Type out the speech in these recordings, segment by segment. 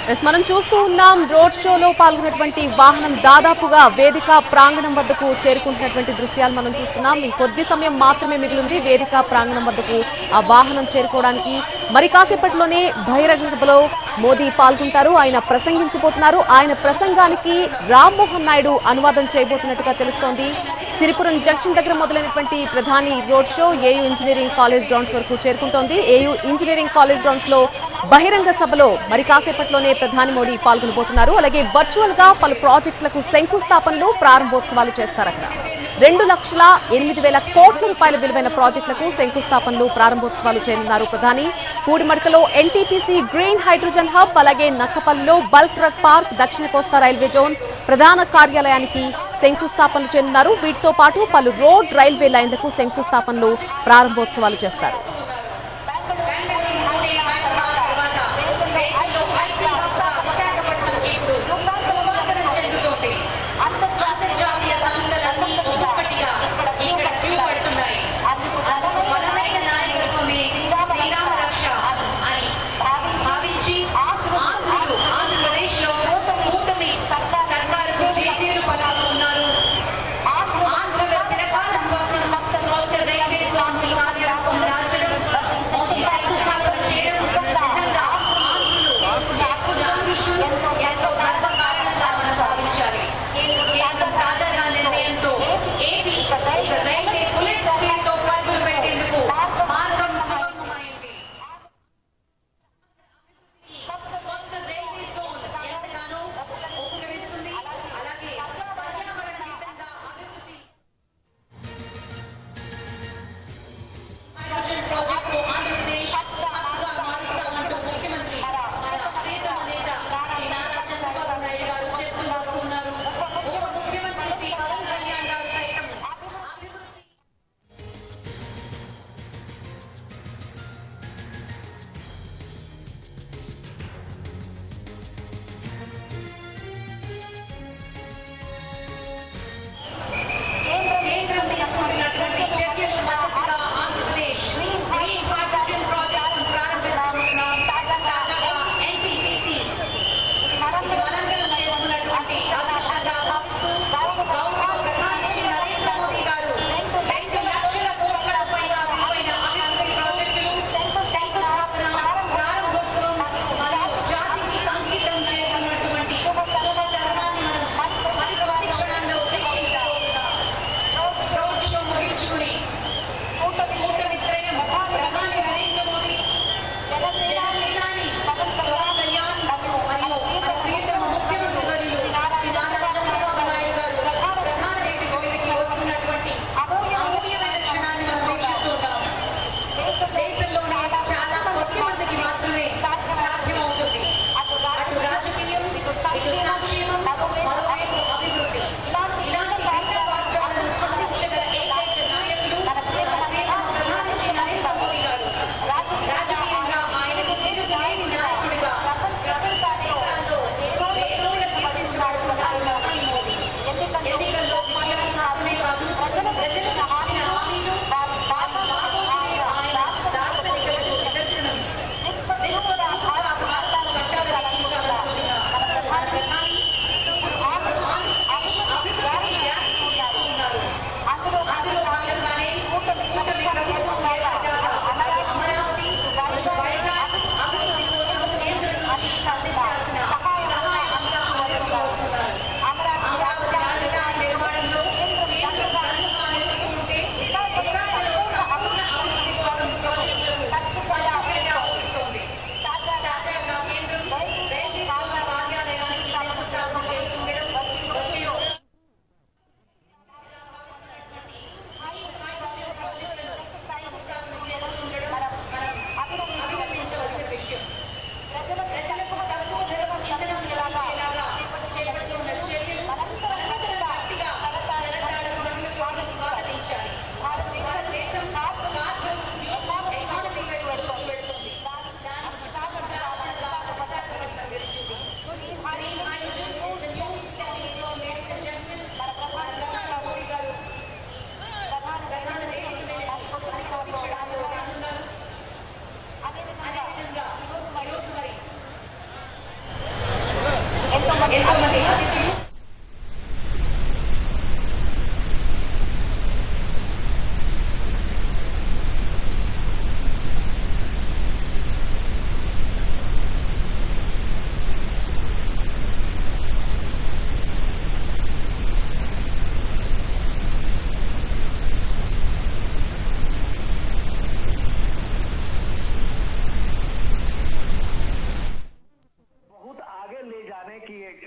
మనం చూస్తూ ఉన్నాం రోడ్ షోలో పాల్గొన్నటువంటి వాహనం దాదాపుగా వేదిక ప్రాంగణం వద్దకు చేరుకుంటున్నటువంటి దృశ్యాలు మనం చూస్తున్నాం. ఇంకొద్ది సమయం మాత్రమే మిగిలింది వేదిక ప్రాంగణం వద్దకు ఆ వాహనం చేరుకోవడానికి. మరి కాసేపట్లోనే బహిరంగ సభలో మోదీ పాల్గొంటారు. ఆయన ప్రసంగించబోతున్నారు. ఆయన ప్రసంగానికి రామ్మోహన్ నాయుడు అనువాదం చేయబోతున్నట్టుగా తెలుస్తోంది. సిరిపురం జంక్షన్ దగ్గర మొదలైనటువంటి ప్రధాని road show AU engineering college grounds వరకు చేరుకుంటోంది. ఏయూ ఇంజనీరింగ్ కాలేజ్ గ్రౌండ్స్ లో బహిరంగ సభలో మరి కాసేపట్లోనే ప్రధాని మోడీ పాల్గొనబోతున్నారు. అలాగే వర్చువల్ గా పలు ప్రాజెక్టులకు శంకుస్థాపనలు ప్రారంభోత్సవాలు చేస్తారు. అక్కడ 2,08,000 కోట్ల రూపాయల విలువైన ప్రాజెక్టులకు శంకుస్థాపనలు ప్రారంభోత్సవాలు చేయనున్నారు ప్రధాని. పూడిమడకలో ఎన్టీపీసీ గ్రీన్ హైడ్రోజన్ హబ్, అలాగే నక్కపల్లిలో బల్క్ ట్రక్ పార్క్, దక్షిణ కోస్తా రైల్వే జోన్ ప్రధాన కార్యాలయానికి శంకుస్థాపనలు చేయనున్నారు. వీటితో పాటు పలు రోడ్ రైల్వే లైన్లకు శంకుస్థాపనలు ప్రారంభోత్సవాలు చేస్తారు.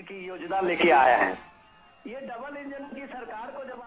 की योजना लेके आया है। ये डबल इंजन की सरकार को जब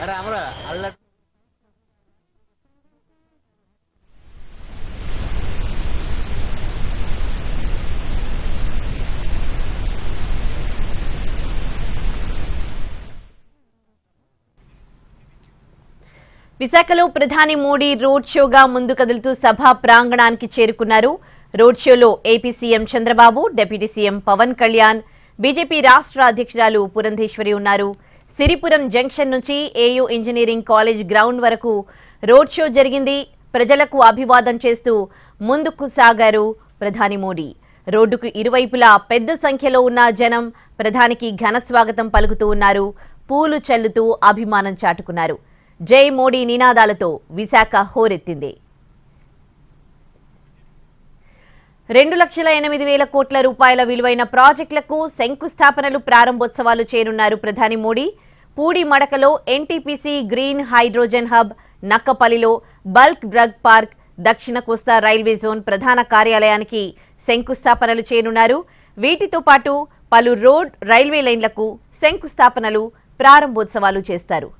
अरे हमरा अल्लाह విశాఖలో ప్రధాని మోడీ రోడ్ షోగా ముందు కదులుతూ సభా ప్రాంగణానికి చేరుకున్నారు. రోడ్ షోలో AP CM Chandrababu, deputy CM Pawan Kalyan, BJP రాష్ట్ర అధ్యక్షురాలు పురంధేశ్వరి ఉన్నారు. సిరిపురం జంక్షన్ నుంచి ఏయూ ఇంజనీరింగ్ కాలేజ్ గ్రౌండ్ వరకు రోడ్ షో జరిగింది. ప్రజలకు అభివాదం చేస్తూ ముందుకు సాగారు ప్రధాని మోడీ. రోడ్డుకు ఇరువైపులా పెద్ద సంఖ్యలో ఉన్న జనం ప్రధానికి ఘన స్వాగతం పలుకుతూ ఉన్నారు. పూలు చల్లుతూ అభిమానం చాటుకున్నారు. జై మోడీ నినాదాలతో విశాఖ హోరెత్తింది. 2,08,000 కోట్ల రూపాయల విలువైన ప్రాజెక్టులకు శంకుస్థాపనలు, ప్రారంభోత్సవాలు చేయనున్నారు ప్రధాని మోడీ. పూడి మడకలో ఎన్టీపీసీ గ్రీన్ హైడ్రోజన్ హబ్, నక్కపల్లిలో బల్క్ డ్రగ్ పార్క్, దక్షిణ కోస్తా రైల్వే జోన్ ప్రధాన కార్యాలయానికి శంకుస్థాపనలు చేయనున్నారు. వీటితో పాటు పలు రోడ్, రైల్వే లైన్లకు శంకుస్థాపనలు, ప్రారంభోత్సవాలు చేస్తారు.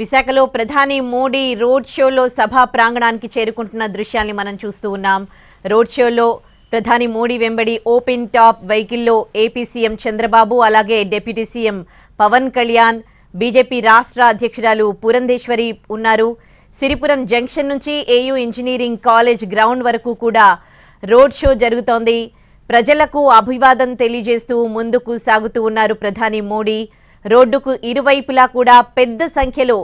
విశాఖలో ప్రధాని మోడీ రోడ్ షోలో సభా ప్రాంగణానికి చేరుకుంటున్న దృశ్యాల్ని మనం చూస్తూ ఉన్నాం. రోడ్ షోలో ప్రధాని మోడీ వెంబడి ఓపెన్ టాప్ వెహికల్లో ఏపీ సీఎం చంద్రబాబు, అలాగే deputy CM Pawan Kalyan, BJP రాష్ట్ర అధ్యక్షురాలు పురంధేశ్వరి ఉన్నారు. సిరిపురం జంక్షన్ నుంచి ఏయూ ఇంజనీరింగ్ కాలేజ్ గ్రౌండ్ వరకు కూడా రోడ్ షో జరుగుతోంది. ప్రజలకు అభివాదం తెలియజేస్తూ ముందుకు సాగుతూ ఉన్నారు ప్రధాని మోడీ. రోడ్డుకు ఇరువైపులా కూడా పెద్ద సంఖ్యలో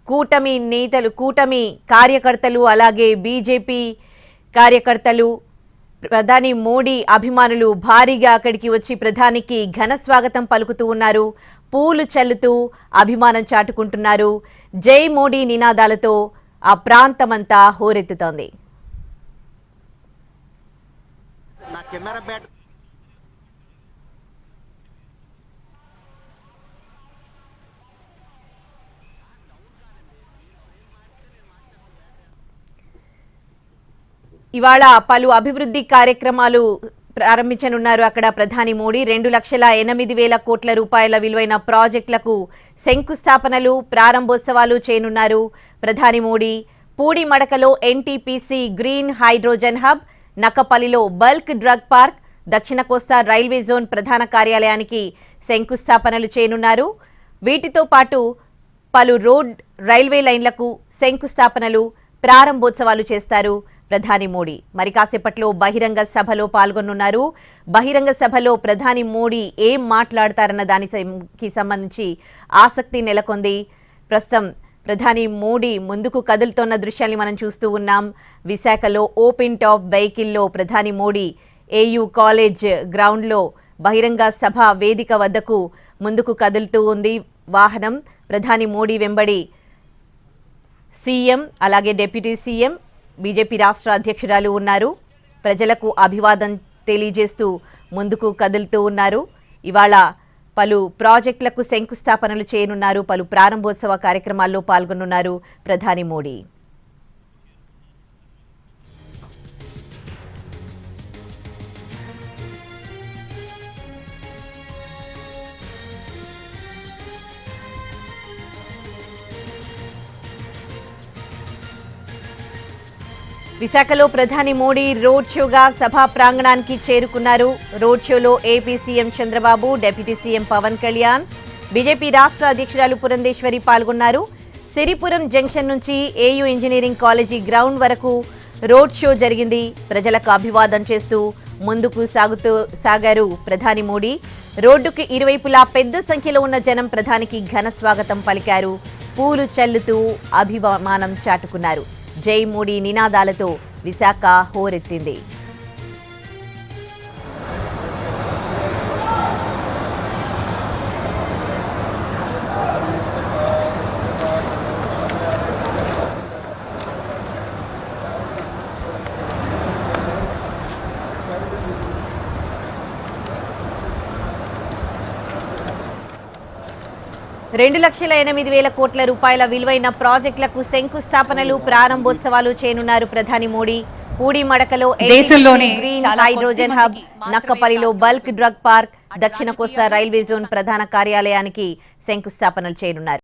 కూటమి నేతలు, కూటమి కార్యకర్తలు, అలాగే బీజేపీ కార్యకర్తలు, ప్రధాని మోడీ అభిమానులు భారీగా అక్కడికి వచ్చి ప్రధానికి ఘన స్వాగతం పలుకుతూ ఉన్నారు. పూలు చల్లుతూ అభిమానం చాటుకుంటున్నారు. జై మోడీ నినాదాలతో ఆ ప్రాంతమంతా హోరెత్తుతోంది. ఇవాళ పలు అభివృద్ధి కార్యక్రమాలు ప్రారంభించనున్నారు. అక్కడ ప్రధాని మోడీ 2,08,000 కోట్ల రూపాయల విలువైన ప్రాజెక్టులకు శంకుస్థాపనలు, ప్రారంభోత్సవాలు చేయనున్నారు. ప్రధాని మోడీ పూడి మడకలో ఎన్టీపీసీ గ్రీన్ హైడ్రోజన్ హబ్, నక్కపల్లిలో బల్క్ డ్రగ్ పార్క్, దక్షిణ కోస్తా రైల్వే జోన్ ప్రధాన కార్యాలయానికి శంకుస్థాపనలు చేయనున్నారు. వీటితో పాటు పలు రోడ్, రైల్వే లైన్లకు శంకుస్థాపనలు, ప్రారంభోత్సవాలు చేస్తారు ప్రధాని మోడీ. మరి కాసేపట్లో బహిరంగ సభలో పాల్గొనున్నారు. బహిరంగ సభలో ప్రధాని మోడీ ఏం మాట్లాడతారన్న దానికి సంబంధించి ఆసక్తి నెలకొంది. ప్రస్తుతం ప్రధాని మోడీ ముందుకు కదులుతోన్న దృశ్యాన్ని మనం చూస్తూ ఉన్నాం. విశాఖలో ఓపెన్ టాప్ వెహికల్లో ప్రధాని మోడీ ఏయూ కాలేజ్ గ్రౌండ్లో బహిరంగ సభ వేదిక వద్దకు ముందుకు కదులుతూ ఉంది వాహనం. ప్రధాని మోడీ వెంబడి సీఎం, అలాగే డిప్యూటీ సీఎం, బీజేపీ రాష్ట్ర అధ్యక్షురాలు ఉన్నారు. ప్రజలకు అభివాదం తెలియజేస్తూ ముందుకు కదులుతూ ఉన్నారు. ఇవాళ పలు ప్రాజెక్టులకు శంకుస్థాపనలు చేయనున్నారు. పలు ప్రారంభోత్సవ కార్యక్రమాల్లో పాల్గొనున్నారు ప్రధాని మోడీ. విశాఖలో ప్రధాని మోడీ రోడ్ షోగా సభా ప్రాంగణానికి చేరుకున్నారు. రోడ్ షోలో AP CM Chandrababu, deputy CM Pawan Kalyan, BJP రాష్ట్ర అధ్యక్షురాలు పురంధేశ్వరి పాల్గొన్నారు. సిరిపురం జంక్షన్ నుంచి ఏయూ ఇంజనీరింగ్ కాలేజీ గ్రౌండ్ వరకు రోడ్ షో జరిగింది. ప్రజలకు అభివాదం చేస్తూ ముందుకు సాగారు ప్రధాని మోడీ. రోడ్డుకు ఇరువైపులా పెద్ద సంఖ్యలో ఉన్న జనం ప్రధానికి ఘన స్వాగతం పలికారు. పూలు చల్లుతూ అభిమానం చాటుకున్నారు. జై మోడీ నినాదాలతో విశాఖ హోరెత్తింది. $2,08,000 కోట్ల రూపాయల విలువైన ప్రాజెక్టులకు శంకుస్థాపనలు, ప్రారంభోత్సవాలు చేయనున్నారు ప్రధాని మోడీ. పూడి మడకలో గ్రీన్ హైడ్రోజన్ హబ్, నక్కపల్లిలో బల్క్ డ్రగ్ పార్క్, దక్షిణ కోస్తా రైల్వే జోన్ ప్రధాన కార్యాలయానికి శంకుస్థాపనలు చేయనున్నారు.